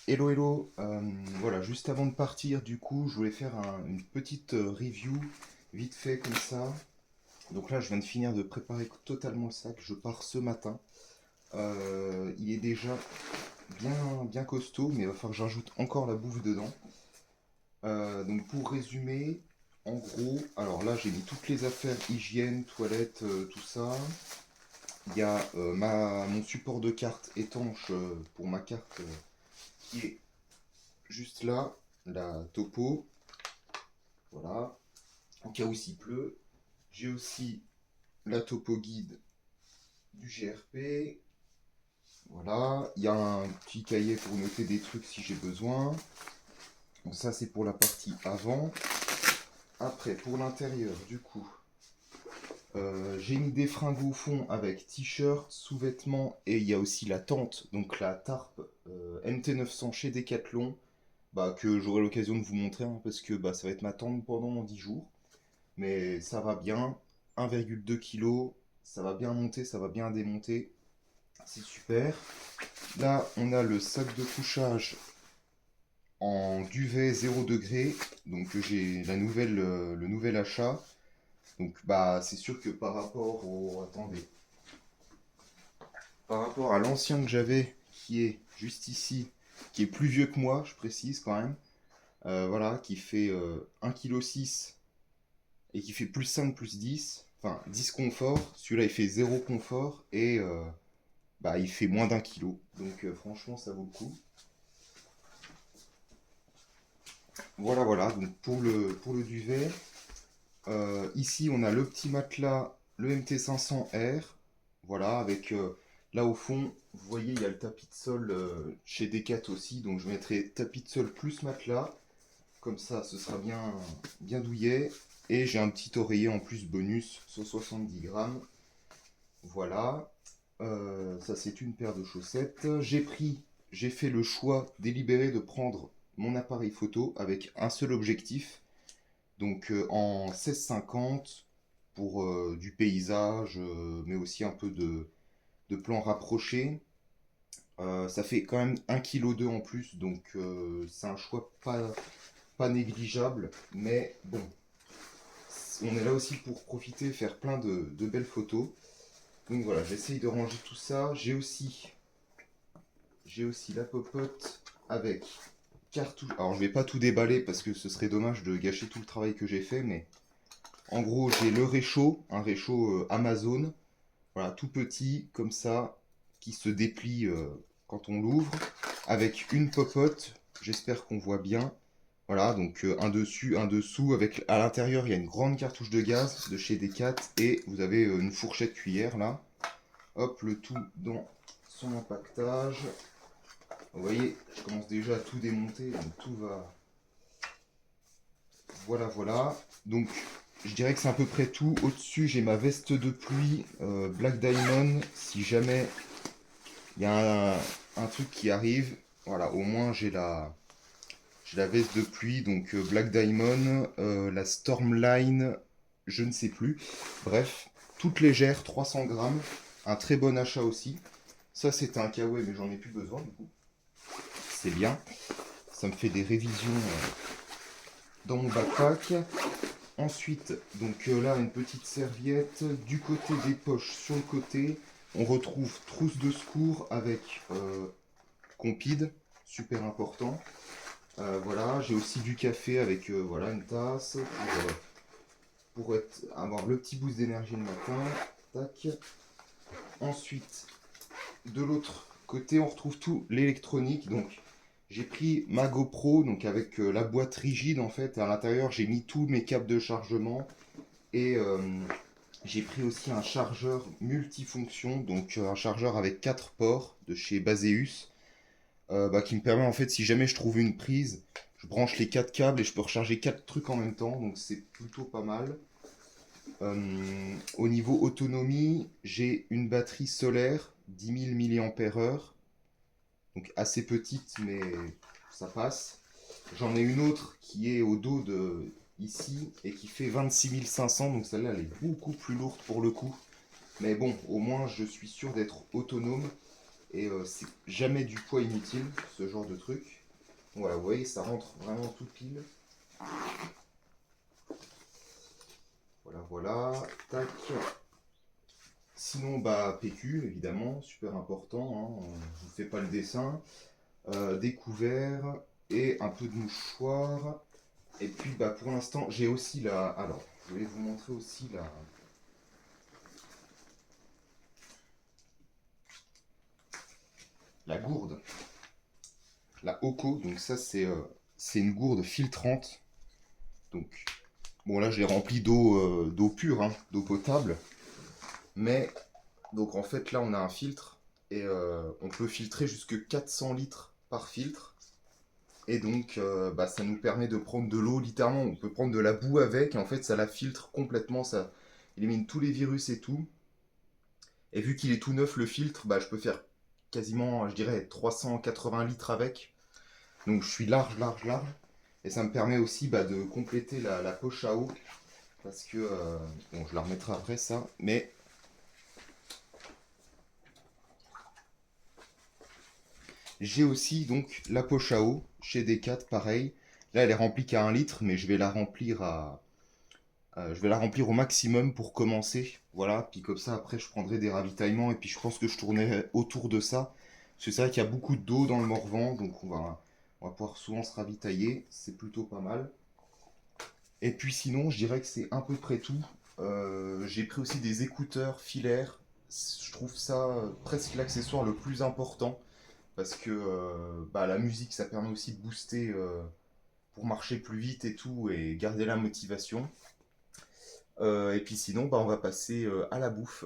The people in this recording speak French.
Hello hello, voilà, juste avant de partir, du coup, je voulais faire une petite review, vite fait comme ça. Donc là, je viens de finir de préparer totalement le sac, je pars ce matin. Il est déjà bien costaud, mais il va falloir que j'ajoute encore la bouffe dedans. Donc pour résumer, en gros, alors là, j'ai mis toutes les affaires hygiène, toilette, tout ça. Il y a mon support de carte étanche pour ma carte qui est juste là, la topo. Voilà, en cas où s'il pleut. J'ai aussi la topo guide du GRP. Voilà, il y a un petit cahier pour noter des trucs si j'ai besoin. Donc ça c'est pour la partie avant. Après, pour l'intérieur, du coup, j'ai mis des fringues au fond avec t-shirt, sous-vêtements et il y a aussi la tente, donc la tarpe MT900 chez Decathlon, bah, que j'aurai l'occasion de vous montrer hein, parce que bah, ça va être ma tente pendant 10 jours. Mais ça va bien, 1,2 kg, ça va bien monter, ça va bien démonter, c'est super. Là, on a le sac de couchage en duvet 0 degré, donc j'ai le nouvel achat. Donc bah c'est sûr que par rapport à l'ancien que j'avais, qui est juste ici, qui est plus vieux que moi, je précise quand même, voilà, qui fait 1,6 kg et qui fait plus 5 plus 10, enfin 10 confort. Celui-là, il fait 0 confort et bah, il fait moins d'1 kilo. Donc franchement, ça vaut le coup. Voilà, voilà. Donc pour le duvet, ici, on a le petit matelas, le MT500R. Voilà, avec là au fond, vous voyez, il y a le tapis de sol chez Decat aussi. Donc je mettrai tapis de sol plus matelas. Comme ça, ce sera bien douillet. Et j'ai un petit oreiller en plus bonus sur 70 grammes. Voilà. Ça, c'est une paire de chaussettes. J'ai fait le choix délibéré de prendre mon appareil photo avec un seul objectif. Donc en 16-50 pour du paysage, mais aussi un peu de plan rapproché. Ça fait quand même 1,2 kg en plus, donc c'est un choix pas négligeable. Mais bon, on est là aussi pour profiter, faire plein de belles photos. Donc voilà, j'essaye de ranger tout ça. J'ai aussi la popote avec cartouche. Alors je vais pas tout déballer parce que ce serait dommage de gâcher tout le travail que j'ai fait, mais en gros j'ai le réchaud, un réchaud Amazon, voilà tout petit comme ça, qui se déplie quand on l'ouvre, avec une popote. J'espère qu'on voit bien. Voilà, donc un dessus, un dessous, avec à l'intérieur il y a une grande cartouche de gaz de chez Decat et vous avez une fourchette cuillère là. Hop, le tout dans son empaquetage. Vous voyez, je commence déjà à tout démonter, donc tout va. Voilà, voilà. Donc, je dirais que c'est à peu près tout. Au-dessus, j'ai ma veste de pluie Black Diamond. Si jamais il y a un truc qui arrive, voilà, au moins j'ai la veste de pluie, donc Black Diamond, la Stormline, je ne sais plus. Bref, toute légère, 300 grammes. Un très bon achat aussi. Ça, c'était un kawaii, mais j'en ai plus besoin du coup. C'est bien. Ça me fait des révisions dans mon backpack. Ensuite, donc là, une petite serviette. Du côté des poches, sur le côté, on retrouve trousse de secours avec compide, super important. Voilà, j'ai aussi du café avec voilà, une tasse pour avoir le petit boost d'énergie le matin. Tac. Ensuite, de l'autre côté, on retrouve tout l'électronique. Donc, j'ai pris ma GoPro, donc avec la boîte rigide en fait. À l'intérieur, j'ai mis tous mes câbles de chargement et j'ai pris aussi un chargeur multifonction, donc un chargeur avec 4 ports de chez Baseus, bah, qui me permet en fait, si jamais je trouve une prise, je branche les 4 câbles et je peux recharger 4 trucs en même temps, donc c'est plutôt pas mal. Au niveau autonomie, j'ai une batterie solaire 10 000 mAh, donc assez petite mais ça passe. J'en ai une autre qui est au dos de ici et qui fait 26 500, donc celle-là elle est beaucoup plus lourde pour le coup. Mais bon, au moins je suis sûr d'être autonome Et c'est jamais du poids inutile, ce genre de truc. Voilà, vous voyez, ça rentre vraiment tout pile. Voilà, voilà. Tac. Sinon, bah, PQ, évidemment, super important. Hein. Je vous fais pas le dessin. Des couverts et un peu de mouchoir. Et puis, bah, pour l'instant, j'ai aussi la... Alors, je voulais vous montrer aussi la gourde. La Hoko. Donc ça, c'est une gourde filtrante. Donc, bon, là, je l'ai remplie d'eau pure, hein, d'eau potable. Mais, donc en fait, là, on a un filtre. Et on peut filtrer jusque 400 litres par filtre. Et donc, bah, ça nous permet de prendre de l'eau, littéralement. On peut prendre de la boue avec. Et en fait, ça la filtre complètement. Ça élimine tous les virus et tout. Et vu qu'il est tout neuf, le filtre, bah, je peux faire quasiment, je dirais, 380 litres avec. Donc, je suis large, large, large. Et ça me permet aussi bah, de compléter la poche à eau. Parce que, bon, je la remettrai après ça. Mais j'ai aussi donc la poche à eau chez Decat, pareil. Là, elle est remplie qu'à 1 litre, mais je vais la remplir je vais la remplir au maximum pour commencer. Voilà, puis comme ça, après, je prendrai des ravitaillements et puis je pense que je tournerai autour de ça. Parce que c'est vrai qu'il y a beaucoup d'eau dans le Morvan, donc on va pouvoir souvent se ravitailler. C'est plutôt pas mal. Et puis sinon, je dirais que c'est à peu près tout. J'ai pris aussi des écouteurs filaires. Je trouve ça presque l'accessoire le plus important. Parce que bah, la musique, ça permet aussi de booster pour marcher plus vite et tout et garder la motivation. Et puis sinon, bah, on va passer à la bouffe.